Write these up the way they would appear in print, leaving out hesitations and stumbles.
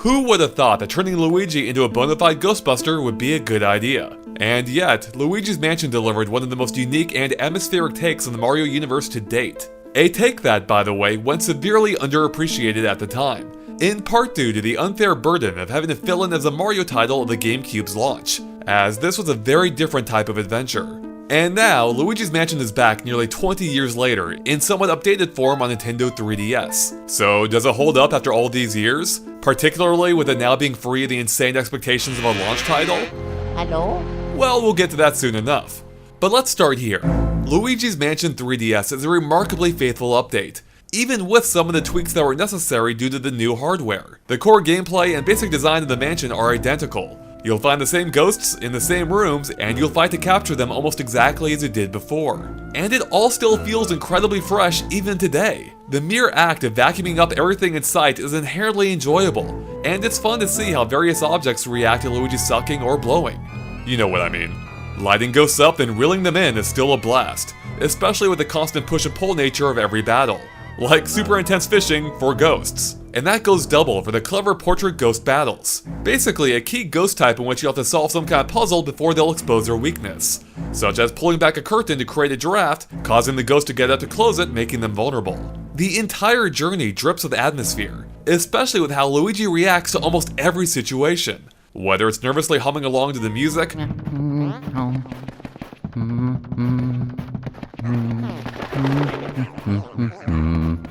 Who would have thought that turning Luigi into a bona fide Ghostbuster would be a good idea? And yet, Luigi's Mansion delivered one of the most unique and atmospheric takes on the Mario universe to date. A take that, by the way, went severely underappreciated at the time, in part due to the unfair burden of having to fill in as a Mario title of the GameCube's launch, as this was a very different type of adventure. And now, Luigi's Mansion is back nearly 20 years later, in somewhat updated form on Nintendo 3DS. So does it hold up after all these years? Particularly with it now being free of the insane expectations of a launch title? Hello? Well, we'll get to that soon enough. But let's start here. Luigi's Mansion 3DS is a remarkably faithful update, even with some of the tweaks that were necessary due to the new hardware. The core gameplay and basic design of the mansion are identical. You'll find the same ghosts in the same rooms, and you'll fight to capture them almost exactly as you did before. And it all still feels incredibly fresh even today. The mere act of vacuuming up everything in sight is inherently enjoyable, and it's fun to see how various objects react to Luigi sucking or blowing. You know what I mean. Lighting ghosts up and reeling them in is still a blast, especially with the constant push and pull nature of every battle. Like super intense fishing for ghosts. And that goes double for the clever portrait ghost battles. Basically a key ghost type in which you have to solve some kind of puzzle before they'll expose their weakness, such as pulling back a curtain to create a draft, causing the ghost to get up to close it, making them vulnerable. The entire journey drips with atmosphere, especially with how Luigi reacts to almost every situation. Whether it's nervously humming along to the music,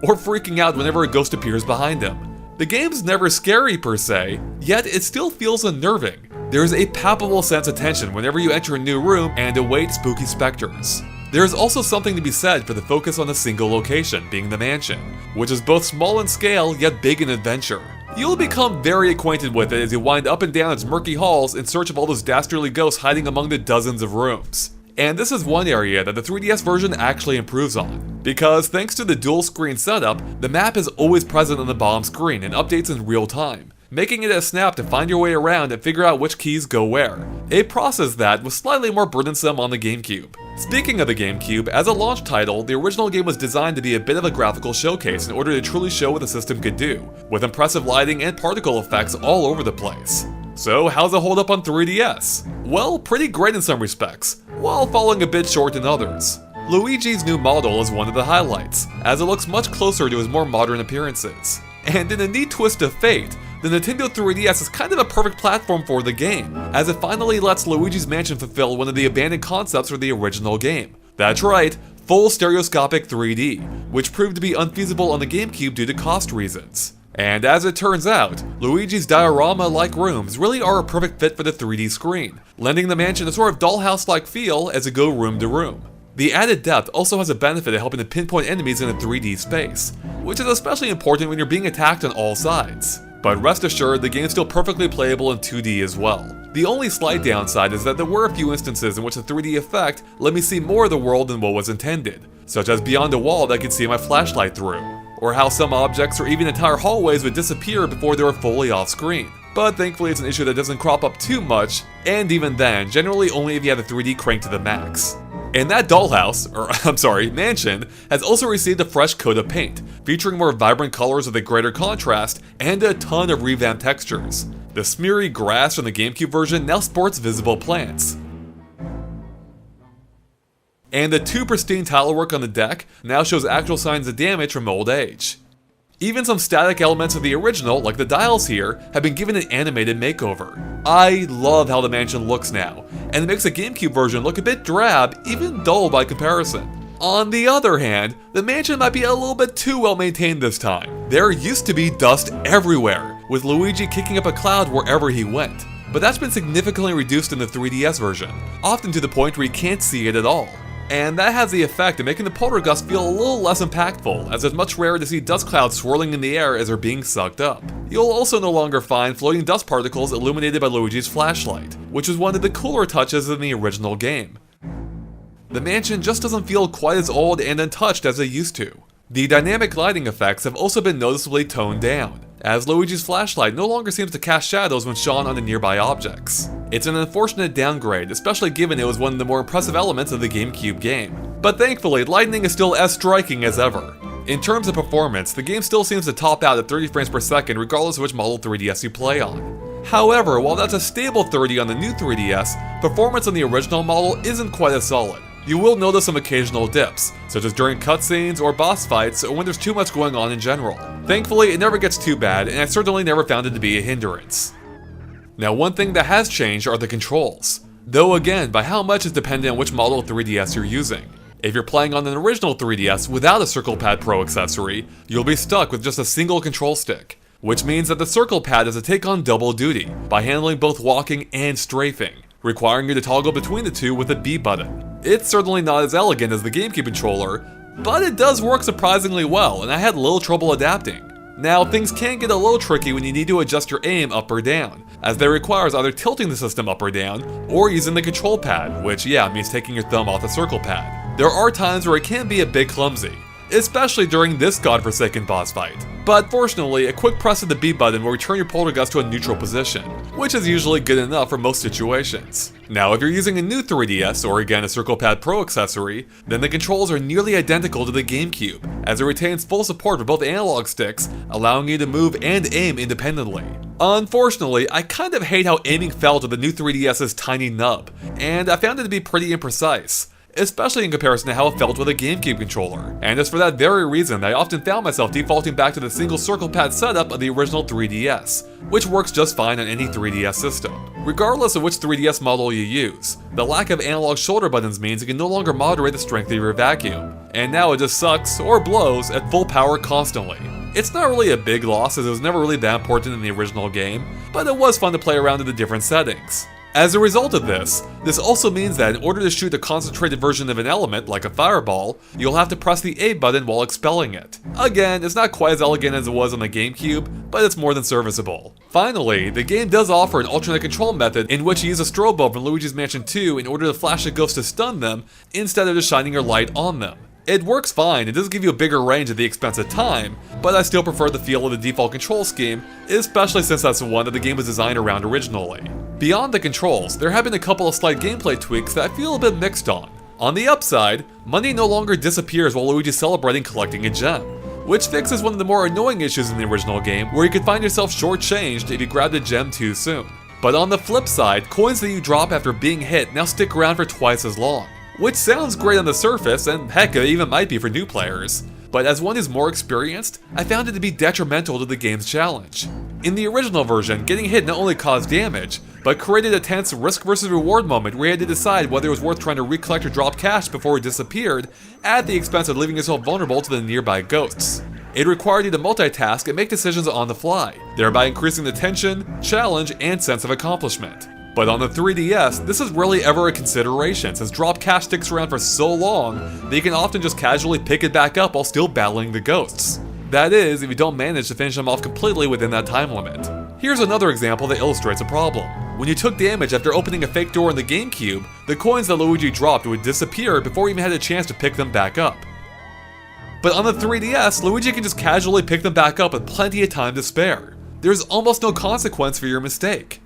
or freaking out whenever a ghost appears behind him. The game's never scary per se, yet it still feels unnerving. There's a palpable sense of tension whenever you enter a new room and await spooky specters. There's also something to be said for the focus on a single location, being the mansion, which is both small in scale yet big in adventure. You'll become very acquainted with it as you wind up and down its murky halls in search of all those dastardly ghosts hiding among the dozens of rooms. And this is one area that the 3DS version actually improves on, because thanks to the dual screen setup, the map is always present on the bottom screen and updates in real time, making it a snap to find your way around and figure out which keys go where, a process that was slightly more burdensome on the GameCube. Speaking of the GameCube, as a launch title, the original game was designed to be a bit of a graphical showcase in order to truly show what the system could do, with impressive lighting and particle effects all over the place. So how's it hold up on 3DS? Well, pretty great in some respects, while falling a bit short in others. Luigi's new model is one of the highlights, as it looks much closer to his more modern appearances. And in a neat twist of fate, the Nintendo 3DS is kind of a perfect platform for the game, as it finally lets Luigi's Mansion fulfill one of the abandoned concepts for the original game. That's right, full stereoscopic 3D, which proved to be unfeasible on the GameCube due to cost reasons. And as it turns out, Luigi's diorama-like rooms really are a perfect fit for the 3D screen, lending the mansion a sort of dollhouse-like feel as it goes room to room. The added depth also has a benefit of helping to pinpoint enemies in a 3D space, which is especially important when you're being attacked on all sides. But rest assured, the game's still perfectly playable in 2D as well. The only slight downside is that there were a few instances in which the 3D effect let me see more of the world than what was intended, such as beyond a wall that I could see my flashlight through, or how some objects or even entire hallways would disappear before they were fully off screen. But thankfully it's an issue that doesn't crop up too much, and even then, generally only if you have the 3D cranked to the max. And that mansion, has also received a fresh coat of paint, featuring more vibrant colors with a greater contrast, and a ton of revamped textures. The smeary grass from the GameCube version now sports visible plants. And the too pristine tilework on the deck now shows actual signs of damage from old age. Even some static elements of the original, like the dials here, have been given an animated makeover. I love how the mansion looks now, and it makes the GameCube version look a bit drab, even dull by comparison. On the other hand, the mansion might be a little bit too well maintained this time. There used to be dust everywhere, with Luigi kicking up a cloud wherever he went. But that's been significantly reduced in the 3DS version, often to the point where you can't see it at all. And that has the effect of making the poltergust feel a little less impactful, as it's much rarer to see dust clouds swirling in the air as they're being sucked up. You'll also no longer find floating dust particles illuminated by Luigi's flashlight, which is one of the cooler touches in the original game. The mansion just doesn't feel quite as old and untouched as it used to. The dynamic lighting effects have also been noticeably toned down, as Luigi's flashlight no longer seems to cast shadows when shone on the nearby objects. It's an unfortunate downgrade, especially given it was one of the more impressive elements of the GameCube game. But thankfully, lightning is still as striking as ever. In terms of performance, the game still seems to top out at 30 frames per second regardless of which model 3DS you play on. However, while that's a stable 30 on the new 3DS, performance on the original model isn't quite as solid. You will notice some occasional dips, such as during cutscenes or boss fights or when there's too much going on in general. Thankfully, it never gets too bad, and I certainly never found it to be a hindrance. Now, one thing that has changed are the controls. Though again, by how much is dependent on which model of 3DS you're using. If you're playing on an original 3DS without a Circle Pad Pro accessory, you'll be stuck with just a single control stick, which means that the Circle Pad has to take on double duty by handling both walking and strafing, requiring you to toggle between the two with a B button. It's certainly not as elegant as the GameCube controller, but it does work surprisingly well, and I had little trouble adapting. Now, things can get a little tricky when you need to adjust your aim up or down, as that requires either tilting the system up or down, or using the control pad, which means taking your thumb off the circle pad. There are times where it can be a bit clumsy, especially during this godforsaken boss fight. But fortunately, a quick press of the B button will return your poltergust to a neutral position, which is usually good enough for most situations. Now, if you're using a new 3DS, or again a Circle Pad Pro accessory, then the controls are nearly identical to the GameCube, as it retains full support for both analog sticks, allowing you to move and aim independently. Unfortunately, I kind of hate how aiming felt with the new 3DS's tiny nub, and I found it to be pretty imprecise, especially in comparison to how it felt with a GameCube controller. And it's for that very reason I often found myself defaulting back to the single circle pad setup of the original 3DS, which works just fine on any 3DS system. Regardless of which 3DS model you use, the lack of analog shoulder buttons means you can no longer moderate the strength of your vacuum, and now it just sucks or blows at full power constantly. It's not really a big loss as it was never really that important in the original game, but it was fun to play around in the different settings. As a result of this also means that in order to shoot a concentrated version of an element, like a fireball, you'll have to press the A button while expelling it. Again, it's not quite as elegant as it was on the GameCube, but it's more than serviceable. Finally, the game does offer an alternate control method in which you use a strobe bulb from Luigi's Mansion 2 in order to flash a ghost to stun them, instead of just shining your light on them. It works fine, it does give you a bigger range at the expense of time, but I still prefer the feel of the default control scheme, especially since that's the one that the game was designed around originally. Beyond the controls, there have been a couple of slight gameplay tweaks that I feel a bit mixed on. On the upside, money no longer disappears while Luigi's celebrating collecting a gem, which fixes one of the more annoying issues in the original game where you could find yourself shortchanged if you grabbed a gem too soon. But on the flip side, coins that you drop after being hit now stick around for twice as long. Which sounds great on the surface, and heck, it even might be for new players. But as one who's more experienced, I found it to be detrimental to the game's challenge. In the original version, getting hit not only caused damage, but created a tense risk versus reward moment where you had to decide whether it was worth trying to recollect or drop cash before it disappeared, at the expense of leaving yourself vulnerable to the nearby ghosts. It required you to multitask and make decisions on the fly, thereby increasing the tension, challenge, and sense of accomplishment. But on the 3DS, this is rarely ever a consideration since drop cash sticks around for so long that you can often just casually pick it back up while still battling the ghosts. That is, if you don't manage to finish them off completely within that time limit. Here's another example that illustrates a problem. When you took damage after opening a fake door in the GameCube, the coins that Luigi dropped would disappear before you even had a chance to pick them back up. But on the 3DS, Luigi can just casually pick them back up with plenty of time to spare. There's almost no consequence for your mistake.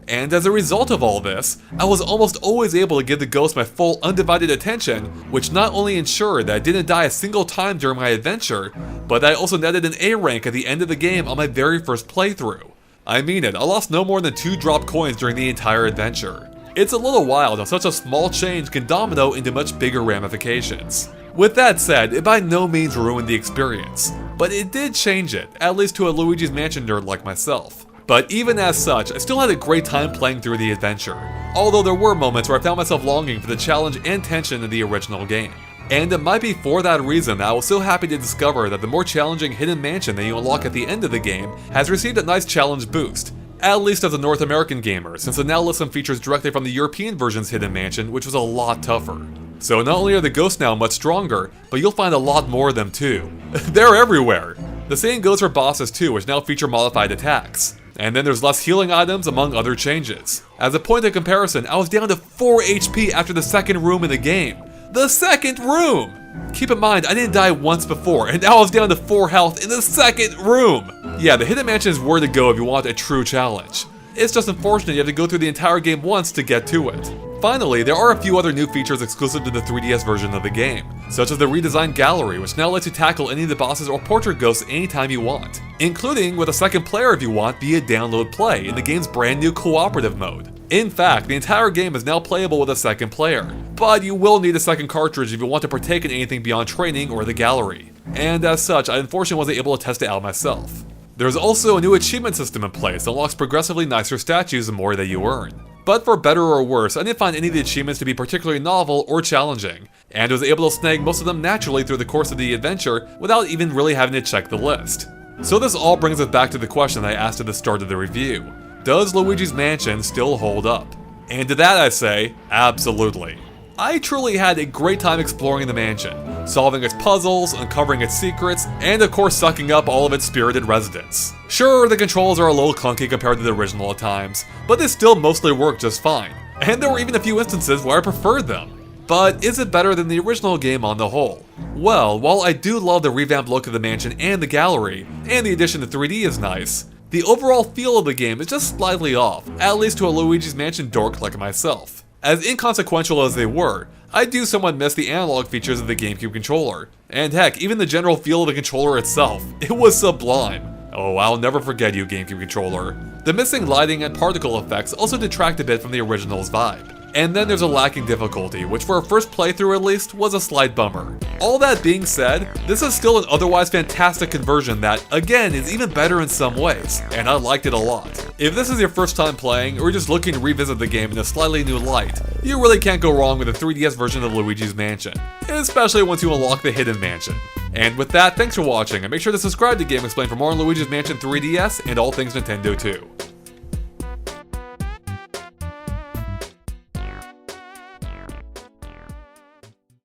And as a result of all this, I was almost always able to give the ghost my full undivided attention, which not only ensured that I didn't die a single time during my adventure, but I also netted an A rank at the end of the game on my very first playthrough. I mean it, I lost no more than 2 dropped coins during the entire adventure. It's a little wild how such a small change can domino into much bigger ramifications. With that said, it by no means ruined the experience, but it did change it, at least to a Luigi's Mansion nerd like myself. But even as such, I still had a great time playing through the adventure, although there were moments where I found myself longing for the challenge and tension of the original game. And it might be for that reason that I was so happy to discover that the more challenging hidden mansion that you unlock at the end of the game has received a nice challenge boost, at least as a North American gamer, since it now lists some features directly from the European version's hidden mansion, which was a lot tougher. So not only are the ghosts now much stronger, but you'll find a lot more of them too. They're everywhere! The same goes for bosses too, which now feature modified attacks. And then there's less healing items among other changes. As a point of comparison, I was down to 4 HP after the second room in the game. The second room! Keep in mind, I didn't die once before, and now I was down to 4 health in the second room! Yeah, the hidden mansion is where to go if you want a true challenge. It's just unfortunate you have to go through the entire game once to get to it. Finally, there are a few other new features exclusive to the 3DS version of the game, such as the redesigned gallery, which now lets you tackle any of the bosses or portrait ghosts anytime you want, including with a second player if you want via download play in the game's brand new Cooperative Mode. In fact, the entire game is now playable with a second player, but you will need a second cartridge if you want to partake in anything beyond training or the gallery. And as such, I unfortunately wasn't able to test it out myself. There's also a new achievement system in place that unlocks progressively nicer statues the more that you earn. But for better or worse, I didn't find any of the achievements to be particularly novel or challenging, and was able to snag most of them naturally through the course of the adventure without even really having to check the list. So this all brings us back to the question I asked at the start of the review. Does Luigi's Mansion still hold up? And to that I say, absolutely. I truly had a great time exploring the mansion, solving its puzzles, uncovering its secrets, and of course sucking up all of its spirited residents. Sure, the controls are a little clunky compared to the original at times, but they still mostly work just fine, and there were even a few instances where I preferred them. But is it better than the original game on the whole? Well, while I do love the revamped look of the mansion and the gallery, and the addition to 3D is nice, the overall feel of the game is just slightly off, at least to a Luigi's Mansion dork like myself. As inconsequential as they were, I do somewhat miss the analog features of the GameCube controller. And heck, even the general feel of the controller itself, it was sublime. Oh, I'll never forget you, GameCube controller. The missing lighting and particle effects also detract a bit from the original's vibe. And then there's a lacking difficulty, which for a first playthrough at least, was a slight bummer. All that being said, this is still an otherwise fantastic conversion that, again, is even better in some ways, and I liked it a lot. If this is your first time playing, or you're just looking to revisit the game in a slightly new light, you really can't go wrong with a 3DS version of Luigi's Mansion, especially once you unlock the Hidden Mansion. And with that, thanks for watching, and make sure to subscribe to GameXplain for more on Luigi's Mansion 3DS and all things Nintendo too.